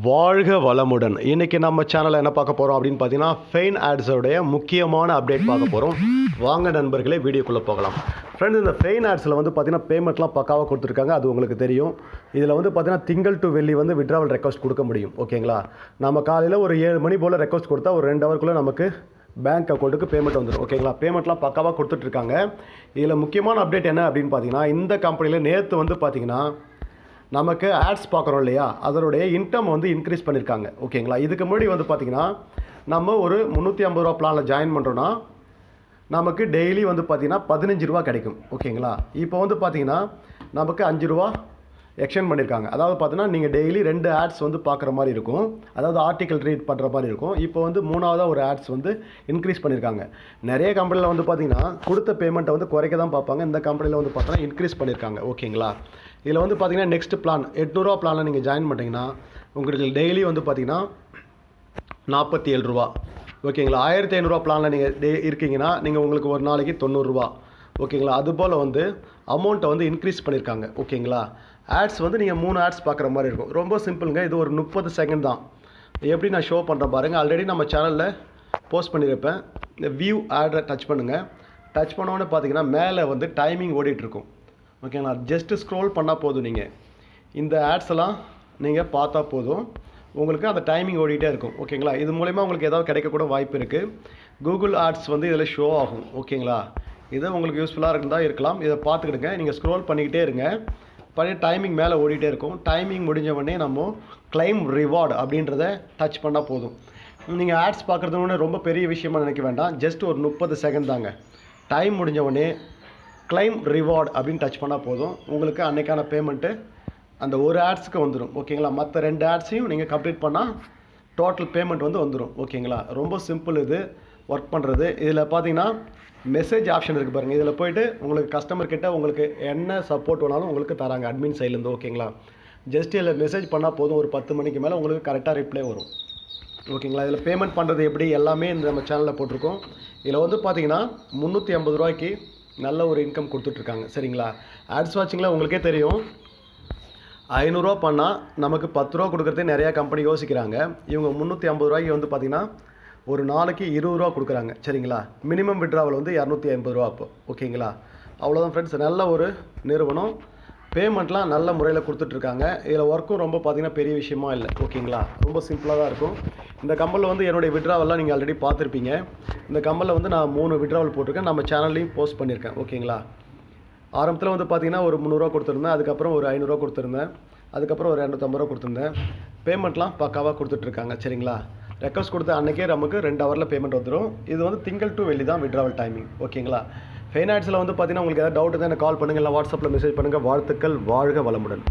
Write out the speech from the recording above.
வாழ்க வளமுடன். இன்றைக்கி நம்ம சேனலில் என்ன பார்க்க போகிறோம் அப்படின்னு பார்த்தீங்கன்னா, ஃபெயின் ஆட்ஸோடைய முக்கியமான அப்டேட் பார்க்க போகிறோம். வாங்க நண்பர்களே, வீடியோக்குள்ளே போகலாம். ஃப்ரெண்ட்ஸ், இந்த ஃபெயின் ஆட்ஸில் வந்து பார்த்தீங்கன்னா பேமெண்ட்லாம் பக்காவாக கொடுத்துருக்காங்க. அது உங்களுக்கு தெரியும். இதில் வந்து பார்த்தீங்கன்னா திங்கள் டு வெள்ளி வந்து விட்ராவல் ரெக்வஸ்ட் கொடுக்க முடியும். ஓகேங்களா? நம்ம காலையில் ஒரு 7 மணி போல் ரெக்வஸ்ட் கொடுத்தா ஒரு 2 ஹவருக்குள்ளே நமக்கு பேங்க் அக்கௌண்ட்டுக்கு பேமெண்ட் வந்துடும். ஓகேங்களா? பேமெண்ட்லாம் பக்காவாக கொடுத்துட்ருக்காங்க. இதில் முக்கியமான அப்டேட் என்ன அப்படின்னு பார்த்தீங்கன்னா, இந்த கம்பெனியில் நேற்று வந்து பார்த்தீங்கன்னா நமக்கு ஆட்ஸ் பார்க்குறோம் இல்லையா, அதனுடைய இன்கம் வந்து இன்க்ரீஸ் பண்ணியிருக்காங்க. ஓகேங்களா? இதுக்கு முன்னாடி வந்து பார்த்திங்கன்னா நம்ம ஒரு 350 ரூபா பிளானில் ஜாயின் பண்ணுறோன்னா நமக்கு டெய்லி வந்து பார்த்திங்கன்னா 15 ரூபா கிடைக்கும். ஓகேங்களா? இப்போ வந்து பார்த்திங்கன்னா நமக்கு 5 ரூபா எக்ஸ்டெண்ட் பண்ணியிருக்காங்க. அதாவது பார்த்தீங்கன்னா நீங்கள் டெய்லி 2 ஆட்ஸ் வந்து பார்க்குற மாதிரி இருக்கும். அதாவது ஆர்டிக்கல் ரீட் பண்ணுற மாதிரி இருக்கும். இப்போ வந்து 3ஆவதாக ஒரு ஆட்ஸ் வந்து இன்க்ரீஸ் பண்ணியிருக்காங்க. நிறைய கம்பெனியில் வந்து பார்த்திங்கன்னா கொடுத்த பேமெண்ட்டை வந்து குறைக்க தான் பார்ப்பாங்க. இந்த கம்பெனியில் வந்து பார்த்தீங்கன்னா இன்க்ரீஸ் பண்ணியிருக்காங்க. ஓகேங்களா? இதில் வந்து பார்த்திங்கன்னா நெக்ஸ்ட் பிளான் 800 ரூபா பிளானில் நீங்கள் ஜாயின் பண்ணிட்டீங்கன்னா உங்களுக்கு டெய்லி வந்து பார்த்திங்கன்னா 47 ரூபா. ஓகேங்களா? 1500 ரூபா பிளானில் நீங்கள் இருக்கீங்கன்னா நீங்கள் உங்களுக்கு ஒரு நாளைக்கு 90 ரூபா. ஓகேங்களா? அதுபோல் வந்து அமௌண்ட்டை வந்து இன்க்ரீஸ் பண்ணியிருக்காங்க. ஓகேங்களா? ஆட்ஸ் வந்து நீங்கள் 3 ஆட்ஸ் பார்க்குற மாதிரி இருக்கும். ரொம்ப சிம்பிளுங்க. இது ஒரு 30 செகண்ட் தான். எப்படி நான் ஷோ பண்ணுறேன் பாருங்கள். ஆல்ரெடி நம்ம சேனலில் போஸ்ட் பண்ணியிருப்பேன். இந்த வியூ ஆடை டச் பண்ணுங்கள். டச் பண்ணோன்னு பார்த்தீங்கன்னா மேலே வந்து டைமிங் ஓடிட்டுருக்கும். ஓகேங்களா? ஜஸ்ட்டு ஸ்க்ரோல் பண்ணால் போதும். நீங்கள் இந்த ஆட்ஸ் எல்லாம் நீங்கள் பார்த்தா போதும், உங்களுக்கு அந்த டைமிங் ஓடிட்டே இருக்கும். ஓகேங்களா? இது மூலமா உங்களுக்கு ஏதாவது கிடைக்கக்கூட வாய்ப்பு இருக்குது. கூகுள் ஆட்ஸ் வந்து இதில் ஷோ ஆகும். ஓகேங்களா? இது உங்களுக்கு யூஸ்ஃபுல்லாக இருந்தால் இருக்கலாம். இதை பார்த்துக்கிடுங்க. நீங்கள் ஸ்க்ரோல் பண்ணிக்கிட்டே இருங்க. டைமிங் மேலே ஓடிட்டே இருக்கும். டைமிங் முடிஞ்ச உடனே நம்ம கிளைம் ரிவார்டு அப்படின்றத டச் பண்ணால் போதும். நீங்கள் ஆட்ஸ் பார்க்குறதுன்னு ரொம்ப பெரிய விஷயமா நினைக்க வேண்டாம். ஜஸ்ட் ஒரு 30 செகண்ட் தாங்க. டைம் முடிஞ்ச உடனே கிளைம் ரிவார்டு அப்படின்னு டச் பண்ணால் போதும். உங்களுக்கு அன்றைக்கான பேமெண்ட்டு அந்த ஒரு ஆட்ஸுக்கு வந்துடும். ஓகேங்களா? மற்ற 2 ஆட்ஸையும் நீங்கள் கம்ப்ளீட் பண்ணால் டோட்டல் பேமெண்ட் வந்து வந்துடும். ஓகேங்களா? ரொம்ப சிம்பிள் இது ஒர்க் பண்ணுறது. இதில் பார்த்தீங்கன்னா மெசேஜ் ஆப்ஷன் இருக்குது பாருங்கள். இதில் போய்ட்டு உங்களுக்கு கஸ்டமர் கிட்ட உங்களுக்கு என்ன சப்போர்ட் வேணாலும் உங்களுக்கு தராங்க அட்மின் சைட்லேருந்து. ஓகேங்களா? ஜஸ்ட் இதில் மெசேஜ் பண்ணால் போதும். ஒரு 10 மணிக்கு மேலே உங்களுக்கு கரெக்டாக ரிப்ளை வரும். ஓகேங்களா? இதில் பேமெண்ட் பண்ணுறது எப்படி எல்லாமே இந்த நம்ம சேனலில் போட்டிருக்கோம். இதில் வந்து பார்த்தீங்கன்னா 350 ரூபாய்க்கு நல்ல ஒரு இன்கம் கொடுத்துட்ருக்காங்க. சரிங்களா? ஆட்ஸ் வாட்சிங்கில் உங்களுக்கே தெரியும், 500 ரூபா பண்ணால் நமக்கு 10 ரூபா கொடுக்குறதே நிறையா கம்பெனி யோசிக்கிறாங்க. இவங்க 350 ரூபாய்க்கு வந்து பார்த்திங்கன்னா ஒரு நாளைக்கு 20 ரூபா கொடுக்குறாங்க. சரிங்களா? மினிமம் விட்ராவல் வந்து 250 ரூபா. அப்போ ஓகேங்களா? அவ்வளோதான் ஃப்ரெண்ட்ஸ். நல்ல ஒரு நிறுவனம். பேமெண்ட்லாம் நல்ல முறையில் கொடுத்துட்ருக்காங்க. இதில் ஒர்க்கும் ரொம்ப பார்த்திங்கன்னா பெரிய விஷயமா இல்லை. ஓகேங்களா? ரொம்ப சிம்பிளாக தான் இருக்கும். இந்த கம்பெனியில் வந்து என்னுடைய விட்ராவல்லாம் நீங்கள் ஆல்ரெடி பார்த்துருப்பீங்க. இந்த கம்பெனியில் வந்து நான் 3 விட்ராவல் போட்டிருக்கேன். நம்ம சேனல்லையும் போஸ்ட் பண்ணியிருக்கேன். ஓகேங்களா? ஆரம்பத்தில் வந்து பார்த்திங்கன்னா ஒரு 300 ரூபா கொடுத்துருந்தேன். அதுக்கப்புறம் ஒரு 500 ரூபா கொடுத்துருந்தேன். அதுக்கப்புறம் ஒரு 250 ரூபா கொடுத்துருந்தேன். பேமெண்ட்லாம் பக்காவாக கொடுத்துட்ருக்காங்க. சரிங்களா? ரெக்வஸ்ட் கொடுத்த அன்றைக்கே நமக்கு 2 ஹவரில் பேமெண்ட் வந்துடும். இது வந்து திங்கள் டு வெள்ளி தான் விட்ராவல் டைமிங். ஓகேங்களா? ஃபைனான்ஸில் வந்து பார்த்தீங்கன்னா உங்களுக்கு ஏதாவது டவுட் இருந்தால் எனக்கு கால் பண்ணுங்கள், இல்லை வாட்ஸ்அப்பில் மெசேஜ் பண்ணுங்கள். வாழ்த்துக்கள். வாழ்க வளமுடன்.